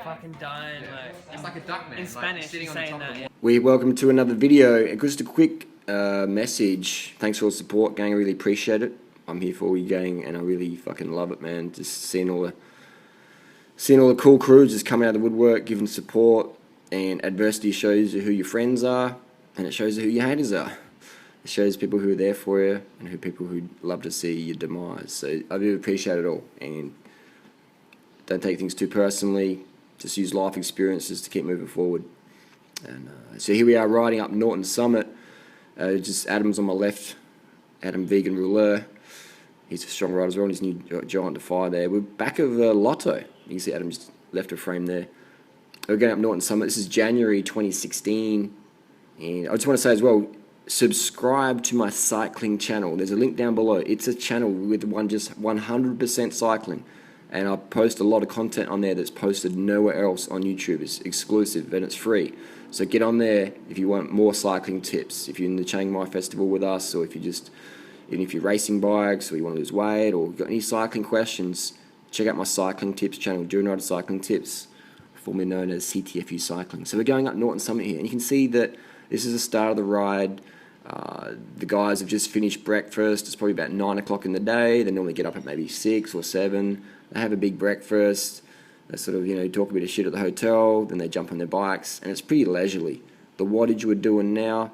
fucking dying, like... It's like a duck, man. In Spanish, like, sitting he's on the saying top of the that. We welcome to another video. Just a quick message. Thanks for all the support, gang. I really appreciate it. I'm here for all you, gang, and I really fucking love it, man. Just seeing all the cool crews just coming out of the woodwork, giving support. And adversity shows you who your friends are, and it shows you who your haters are. It shows people who are there for you and who people who love to see your demise. So I really appreciate it all, and don't take things too personally. Just use life experiences to keep moving forward. And so here we are riding up Norton Summit. Just Adam's on my left, Adam Vegan Rouleur. He's a strong rider as well, and his new Giant Defy there. We're back of Lotto. You can see Adam just left a frame there. We're going up Norton Summit. This is January 2016. And I just want to say as well, subscribe to my cycling channel. There's a link down below. It's a channel with just 100% cycling. And I post a lot of content on there that's posted nowhere else on YouTube. It's exclusive and it's free. So get on there if you want more cycling tips. If you're in the Chiang Mai Festival with us, or if you're racing bikes, or you want to lose weight, or got any cycling questions, check out my Cycling Tips channel, durianrider Cycling Tips, formerly known as CTFU Cycling. So we're going up Norton Summit here, and you can see that this is the start of the ride. The guys have just finished breakfast. It's probably about 9 o'clock in the day. They normally get up at maybe 6 or 7. They have a big breakfast. They sort of, talk a bit of shit at the hotel. Then they jump on their bikes, and it's pretty leisurely. The wattage we're doing now,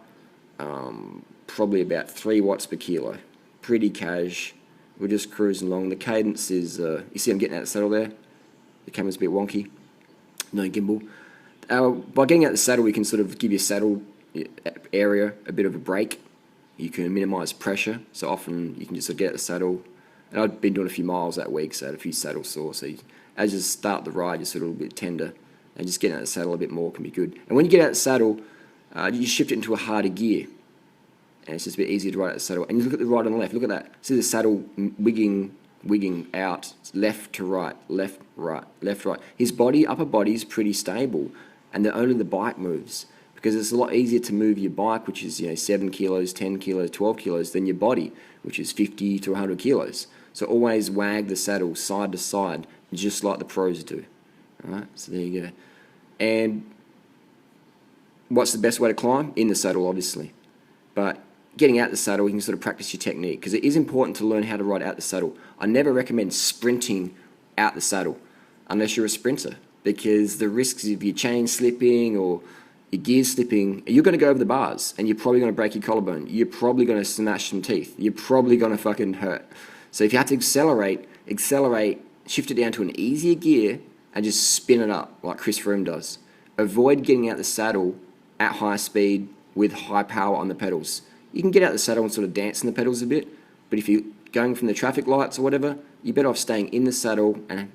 probably about 3 watts per kilo. Pretty cash. We're just cruising along. The cadence is, you see I'm getting out of the saddle there? The camera's a bit wonky. No gimbal. By getting out the saddle, we can sort of give your saddle area a bit of a break. You can minimise pressure, so often you can just sort of get out the saddle. And I've been doing a few miles that week, so I had a few saddle sore. So as you start the ride, you're sort of a little bit tender, and just getting out the saddle a bit more can be good. And when you get out the saddle, you shift it into a harder gear, and it's just a bit easier to ride out the saddle. And you look at the right and the left. Look at that. See the saddle wigging out, left to right, left, right, left, right. His upper body is pretty stable, and only the bike moves, because it's a lot easier to move your bike, which is 7 kilos, 10 kilos, 12 kilos, than your body, which is 50 to 100 kilos. So always wag the saddle side to side, just like the pros do. All right, so there you go. And what's the best way to climb? In the saddle, obviously. But getting out the saddle, you can sort of practice your technique, because it is important to learn how to ride out the saddle. I never recommend sprinting out the saddle unless you're a sprinter, because the risks of your chain slipping or your gears slipping, you're going to go over the bars, and you're probably going to break your collarbone. You're probably going to smash some teeth. You're probably going to fucking hurt. So if you have to accelerate, shift it down to an easier gear, and just spin it up like Chris Froome does. Avoid getting out the saddle at high speed with high power on the pedals. You can get out the saddle and sort of dance in the pedals a bit, but if you're going from the traffic lights or whatever, you're better off staying in the saddle and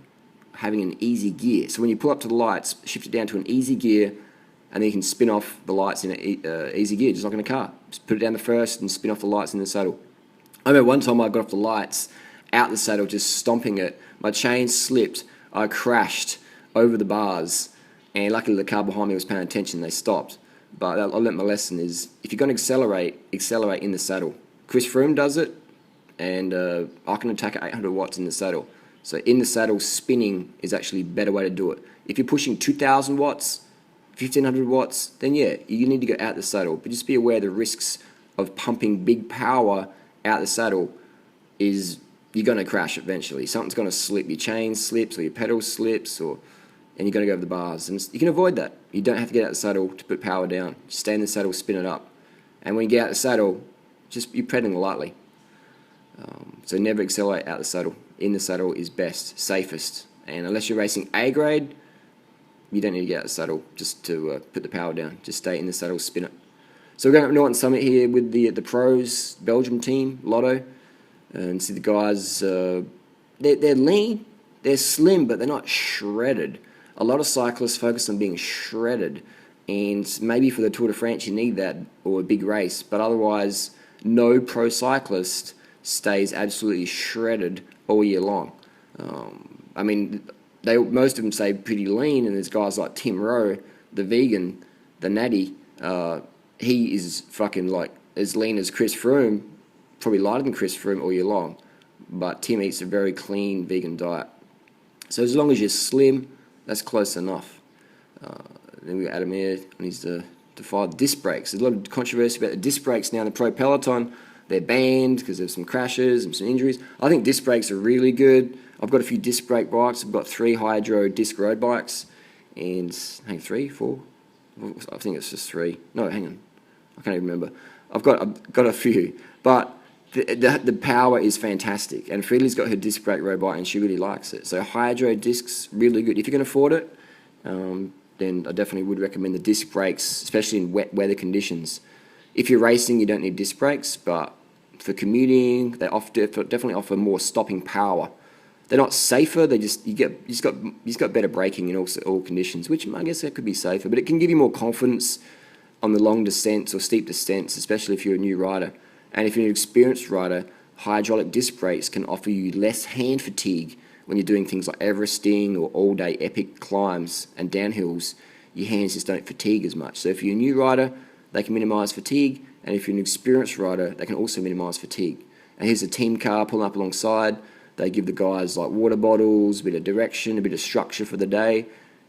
having an easy gear. So when you pull up to the lights, shift it down to an easy gear, and then you can spin off the lights in an easy gear, just like in a car. Just put it down the first and spin off the lights in the saddle. I remember one time I got off the lights, out the saddle, just stomping it. My chain slipped. I crashed over the bars, and luckily the car behind me was paying attention. They stopped. But I learnt my lesson is, if you're going to accelerate in the saddle. Chris Froome does it, and I can attack at 800 watts in the saddle. So in the saddle, spinning is actually a better way to do it. If you're pushing 2,000 watts, 1,500 watts, then yeah, you need to go out the saddle. But just be aware the risks of pumping big power out the saddle is you're going to crash eventually. Something's going to slip. Your chain slips, or your pedal slips, and you're going to go over the bars. And you can avoid that. You don't have to get out the saddle to put power down. Just stay in the saddle, spin it up. And when you get out the saddle, you're pedaling lightly. So never accelerate out the saddle. In the saddle is best, safest. And unless you're racing A grade, you don't need to get out the saddle just to put the power down. Just stay in the saddle, spin it. So we're going up Norton Summit here with the pros, Belgium team, Lotto. And see the guys, they're lean, they're slim, but they're not shredded. A lot of cyclists focus on being shredded, and maybe for the Tour de France you need that, or a big race, but otherwise no pro cyclist stays absolutely shredded all year long. I mean, most of them stay pretty lean, and there's guys like Tim Rowe, the vegan, the natty, he is fucking like as lean as Chris Froome, probably lighter than Chris Froome all year long, but Tim eats a very clean vegan diet. So as long as you're slim, That's close enough. Then we got Adam Air on his defied disc brakes. There's a lot of controversy about the disc brakes now in the pro peloton. They're banned because there's some crashes and some injuries. I think disc brakes are really good. I've got a few disc brake bikes. I've got 3 hydro disc road bikes, and 3, 4. I think it's just 3. No, hang on, I can't even remember. I've got a few, but the power is fantastic. And Friedli's got her disc brake road bike, and she really likes it. So hydro discs, really good. If you can afford it, then I definitely would recommend the disc brakes, especially in wet weather conditions. If you're racing, you don't need disc brakes, but for commuting, they definitely offer more stopping power. They're not safer. They you just got better braking in all conditions, which I guess that could be safer. But it can give you more confidence on the long descents or steep descents, especially if you're a new rider. And if you're an experienced rider, hydraulic disc brakes can offer you less hand fatigue when you're doing things like Everesting or all-day epic climbs and downhills. Your hands just don't fatigue as much. So if you're a new rider, they can minimise fatigue. And if you're an experienced rider, they can also minimise fatigue. And here's a team car pulling up alongside. They give the guys like water bottles, a bit of direction, a bit of structure for the day.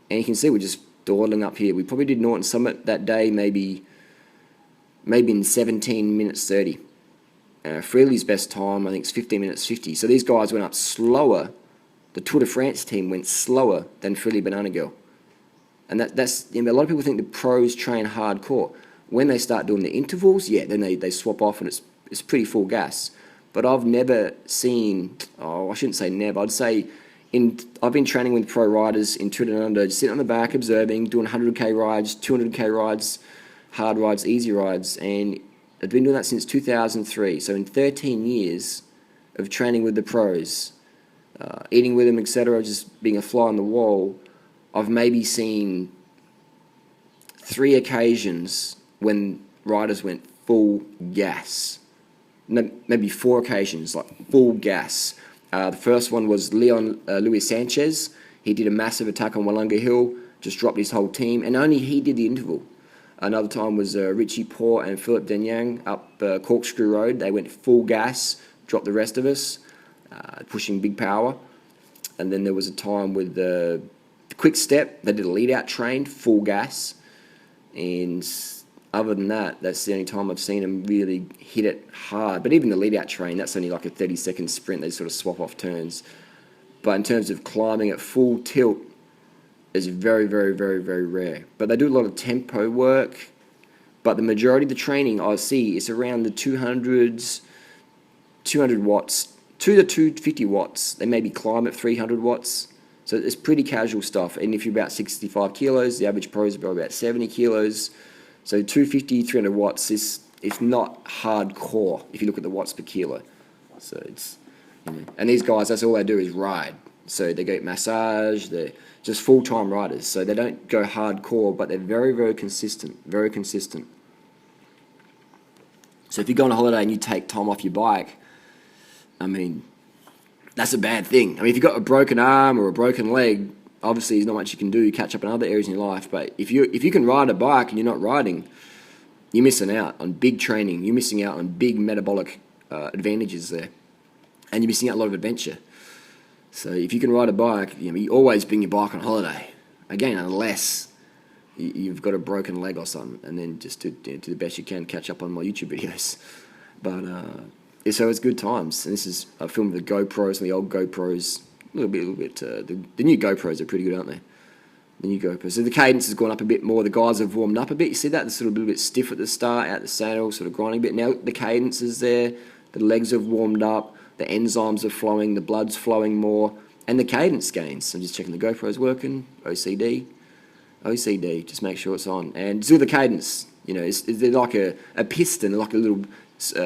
And you can see we're just dawdling up here. We probably did Norton Summit that day, maybe in 17 minutes 30. Freely's best time, I think, is 15 minutes 50. So these guys went up slower. The Tour de France team went slower than Freely Banana Girl. And that's a lot of people think the pros train hardcore. When they start doing the intervals, yeah, then they swap off and it's pretty full gas. But I've never seen, I shouldn't say never, I'd say I've been training with pro riders in Tour Down Under, just sitting on the back, observing, doing 100k rides, 200k rides, hard rides, easy rides, and I've been doing that since 2003. So in 13 years of training with the pros, eating with them, etc., just being a fly on the wall, I've maybe seen 3 occasions when riders went full gas. Maybe 4 occasions, like full gas. The first one was Luis Sanchez. He did a massive attack on Wollonga Hill, just dropped his whole team, and only he did the interval. Another time was Richie Port and Philip Denyang up Corkscrew Road. They went full gas, dropped the rest of us, pushing big power. And then there was a time with the Quick Step. They did a lead-out train, full gas. And other than that, that's the only time I've seen them really hit it hard. But even the lead-out train, that's only like a 30-second sprint. They sort of swap off turns. But in terms of climbing at full tilt, is very, very, very, very rare. But they do a lot of tempo work. But the majority of the training I see is around the 200s, 200 watts, 2 to 250 watts. They maybe climb at 300 watts. So it's pretty casual stuff. And if you're about 65 kilos, the average pro is about 70 kilos. So 250, 300 watts is not hardcore if you look at the watts per kilo. So it's, and these guys, that's all they do is ride. So they get massage, they're just full-time riders. So they don't go hardcore, but they're very, very consistent, very consistent. So if you go on a holiday and you take time off your bike, I mean, that's a bad thing. I mean, if you've got a broken arm or a broken leg, obviously there's not much you can do, catch up in other areas in your life. But if you can ride a bike and you're not riding, you're missing out on big training. You're missing out on big metabolic advantages there. And you're missing out on a lot of adventure. So if you can ride a bike, you always bring your bike on holiday. Again, unless you've got a broken leg or something, and then just do the best you can, catch up on my YouTube videos. But so it's good times. And this is a film with the GoPros and the old GoPros. A little bit. The new GoPros are pretty good, aren't they? The new GoPros. So the cadence has gone up a bit more. The guys have warmed up a bit. You see that? They're sort of a little bit stiff at the start, out the saddle, sort of grinding a bit. Now the cadence is there. The legs have warmed up. The enzymes are flowing. The blood's flowing more. And the cadence gains. I'm just checking the GoPro's working. OCD. Just make sure it's on. And do the cadence. Is they're like a piston, like a little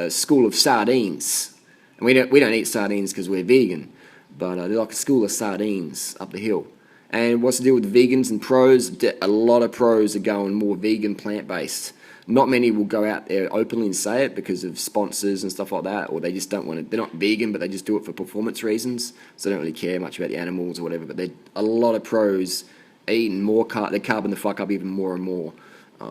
school of sardines. And we don't eat sardines because we're vegan. But they're like a school of sardines up the hill. And what's the deal with vegans and pros? A lot of pros are going more vegan, plant-based. Not many will go out there openly and say it because of sponsors and stuff like that, or they just don't want to. They're not vegan, but they just do it for performance reasons, so they don't really care much about the animals or whatever. But a lot of pros are eating more they're carving the fuck up even more and more.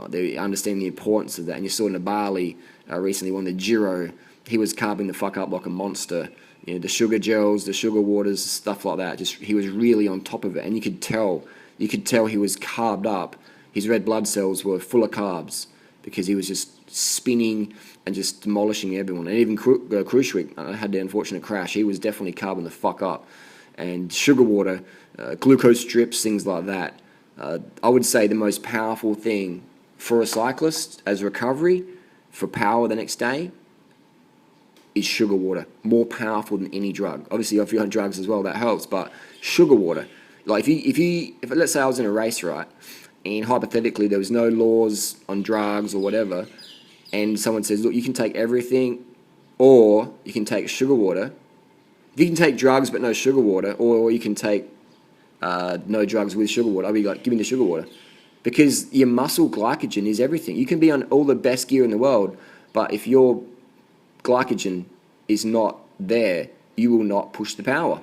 They understand the importance of that. And you saw Nibali recently won the Giro. He was carving the fuck up like a monster. The sugar gels, the sugar waters, stuff like that. He was really on top of it, and you could tell You could tell he was carbed up. His red blood cells were full of carbs because he was just spinning and just demolishing everyone. And even Krushwik had the unfortunate crash. He was definitely carbing the fuck up. And sugar water, glucose strips, things like that. I would say the most powerful thing for a cyclist as recovery for power the next day is sugar water. More powerful than any drug. Obviously, if you're on drugs as well, that helps. But sugar water, like if let's say I was in a race, right, and hypothetically there was no laws on drugs or whatever, and someone says, look, you can take everything, or you can take sugar water. If you can take drugs but no sugar water, or you can take no drugs with sugar water, I'd be like, give me the sugar water. Because your muscle glycogen is everything. You can be on all the best gear in the world, but if your glycogen is not there, you will not push the power.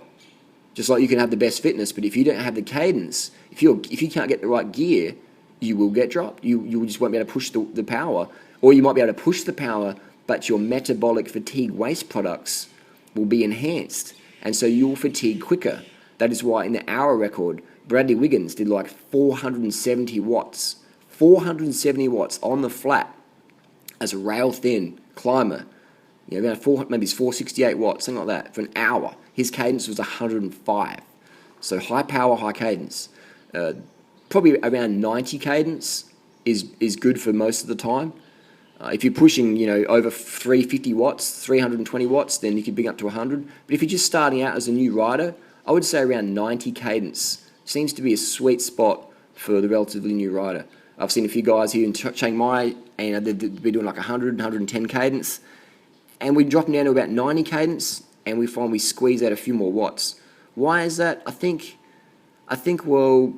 Just like you can have the best fitness, but if you don't have the cadence, if you can't get the right gear, you will get dropped. You just won't be able to push the power. Or you might be able to push the power, but your metabolic fatigue waste products will be enhanced. And so you'll fatigue quicker. That is why in the hour record, Bradley Wiggins did like 470 watts. 470 watts on the flat as a rail thin climber. You know, maybe it's 468 watts, something like that, for an hour. His cadence was 105. So high power, high cadence. Probably around 90 cadence is good for most of the time. If you're pushing, over 350 watts, 320 watts, then you could bring up to 100. But if you're just starting out as a new rider, I would say around 90 cadence seems to be a sweet spot for the relatively new rider. I've seen a few guys here in Chiang Mai, and they'd be doing like 100, 110 cadence, and we drop them down to about 90 cadence, and we find we squeeze out a few more watts. Why is that? I think, well,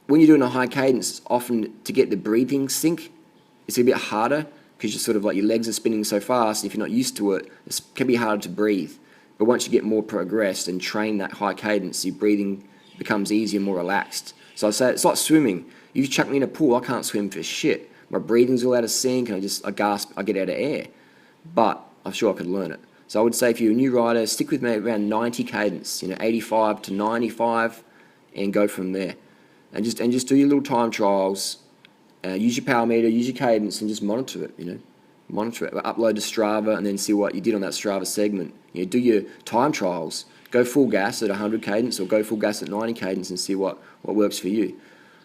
when you're doing a high cadence, often to get the breathing sync, it's a bit harder because you're sort of like your legs are spinning so fast. If you're not used to it, it can be harder to breathe. But once you get more progressed and train that high cadence, your breathing becomes easier, more relaxed. So I say it's like swimming. You chuck me in a pool, I can't swim for shit. My breathing's all out of sync, and I gasp, I get out of air. But I'm sure I could learn it. So I would say if you're a new rider, stick with me around 90 cadence, 85 to 95, and go from there. And just do your little time trials. Use your power meter, use your cadence, and just monitor it. Monitor it. Upload to Strava, and then see what you did on that Strava segment. Do your time trials. Go full gas at 100 cadence, or go full gas at 90 cadence, and see what works for you.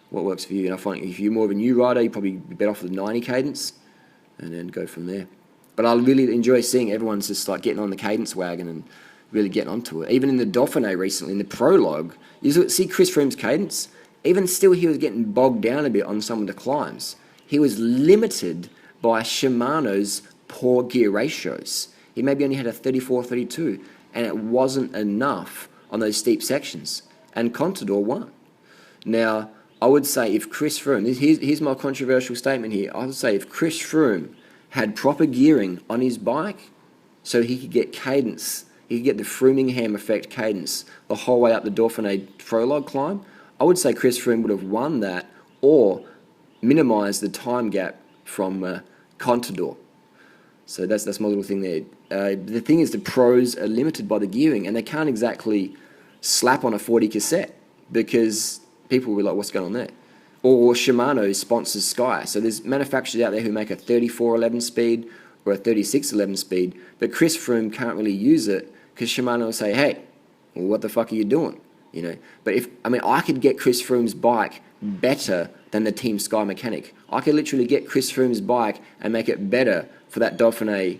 What works for you. And I find if you're more of a new rider, you probably be better off with 90 cadence, and then go from there. But I really enjoy seeing everyone's just like getting on the cadence wagon and really getting onto it. Even in the Dauphiné recently, in the prologue, you see Chris Froome's cadence. Even still, he was getting bogged down a bit on some of the climbs. He was limited by Shimano's poor gear ratios. He maybe only had a 34, 32, and it wasn't enough on those steep sections. And Contador won. Now, I would say if Chris Froome, here's my controversial statement here, I would say if Chris Froome had proper gearing on his bike so he could get cadence, he could get the Froomingham effect cadence the whole way up the Dauphiné prologue climb, I would say Chris Froome would have won that or minimised the time gap from Contador. So that's my little thing there. The thing is the pros are limited by the gearing, and they can't exactly slap on a 40 cassette because people will be like, what's going on there? Or Shimano sponsors Sky. So there's manufacturers out there who make a 3411 speed or a 3611 speed, but Chris Froome can't really use it because Shimano will say, hey, well, what the fuck are you doing? But I could get Chris Froome's bike better than the Team Sky mechanic. I could literally get Chris Froome's bike and make it better for that Dauphiné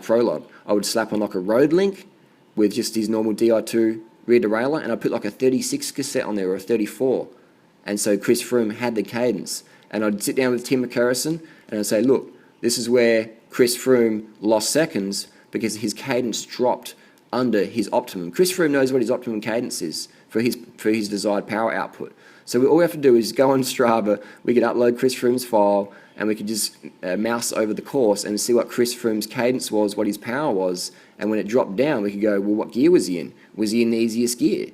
prologue. I would slap on like a road link with just his normal Di2 rear derailleur, and I'd put like a 36 cassette on there or a 34. And so Chris Froome had the cadence. And I'd sit down with Tim McCarrison and I'd say, look, this is where Chris Froome lost seconds because his cadence dropped under his optimum. Chris Froome knows what his optimum cadence is for his desired power output. So all we have to do is go on Strava, we could upload Chris Froome's file, and we could just mouse over the course and see what Chris Froome's cadence was, what his power was, and when it dropped down, we could go, well, what gear was he in? Was he in the easiest gear?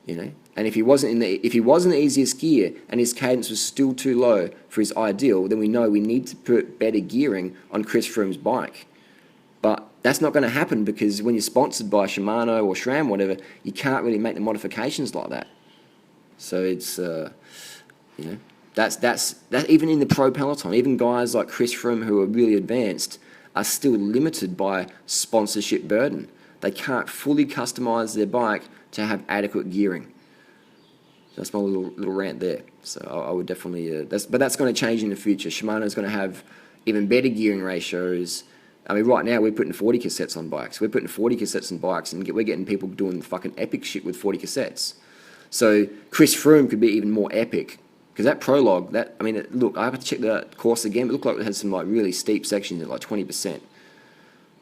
And if he wasn't in the easiest gear and his cadence was still too low for his ideal, then we know we need to put better gearing on Chris Froome's bike. But that's not going to happen because when you're sponsored by Shimano or SRAM, whatever, you can't really make the modifications like that. So it's that's even in the pro peloton, even guys like Chris Froome who are really advanced are still limited by sponsorship burden. They can't fully customize their bike to have adequate gearing. That's my little rant there. So I would definitely but that's going to change in the future. Shimano's going to have even better gearing ratios. I mean, right now we're putting 40 cassettes on bikes. We're putting 40 cassettes on bikes, and we're getting people doing fucking epic shit with 40 cassettes. So Chris Froome could be even more epic, because that prologue, look, I have to check the course again, but it looked like it had some like really steep sections at like 20%.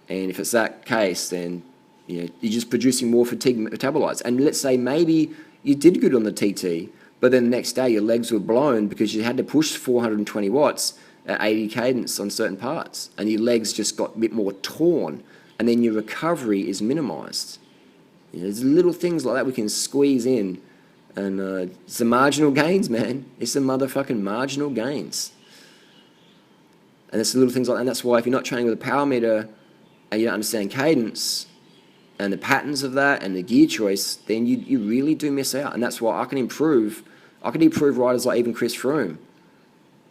And if it's that case, then you're just producing more fatigue metabolites. And let's say maybe you did good on the TT, but then the next day your legs were blown because you had to push 420 watts at 80 cadence on certain parts, and your legs just got a bit more torn, and then your recovery is minimized. There's little things like that we can squeeze in, and it's the marginal gains, man. It's the motherfucking marginal gains. And it's the little things like that, and that's why if you're not training with a power meter and you don't understand cadence and the patterns of that and the gear choice, then you really do miss out. And that's why I can improve riders like even Chris Froome,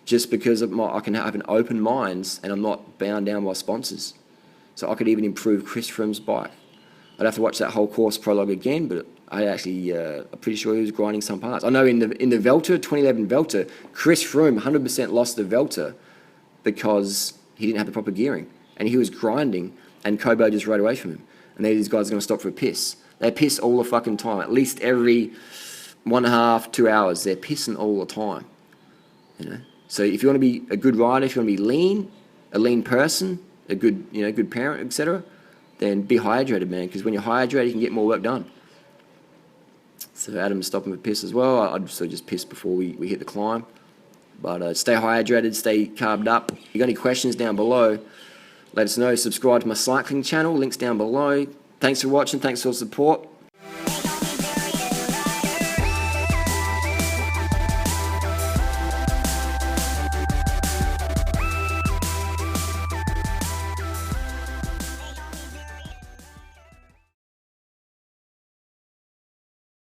just because I can have an open mind and I'm not bound down by sponsors. So I could even improve Chris Froome's bike. I'd have to watch that whole course prologue again, but I actually, I'm pretty sure he was grinding some parts. I know in the Velter, 2011 Velter, Chris Froome 100% lost the Velter because he didn't have the proper gearing. And he was grinding, and Kobo just rode away from him. And these guys are going to stop for a piss. They piss all the fucking time, at least every 1.5, 2 hours. They're pissing all the time. So if you want to be a good rider, if you want to be lean, a lean person, a good, good parent, etc., then be hydrated, man. Because when you're hydrated, you can get more work done. So Adam's stopping for piss as well. I'd sort of just piss before we hit the climb. But stay hydrated, stay carved up. If you got any questions down below, let us know. Subscribe to my cycling channel. Links down below. Thanks for watching. Thanks for your support.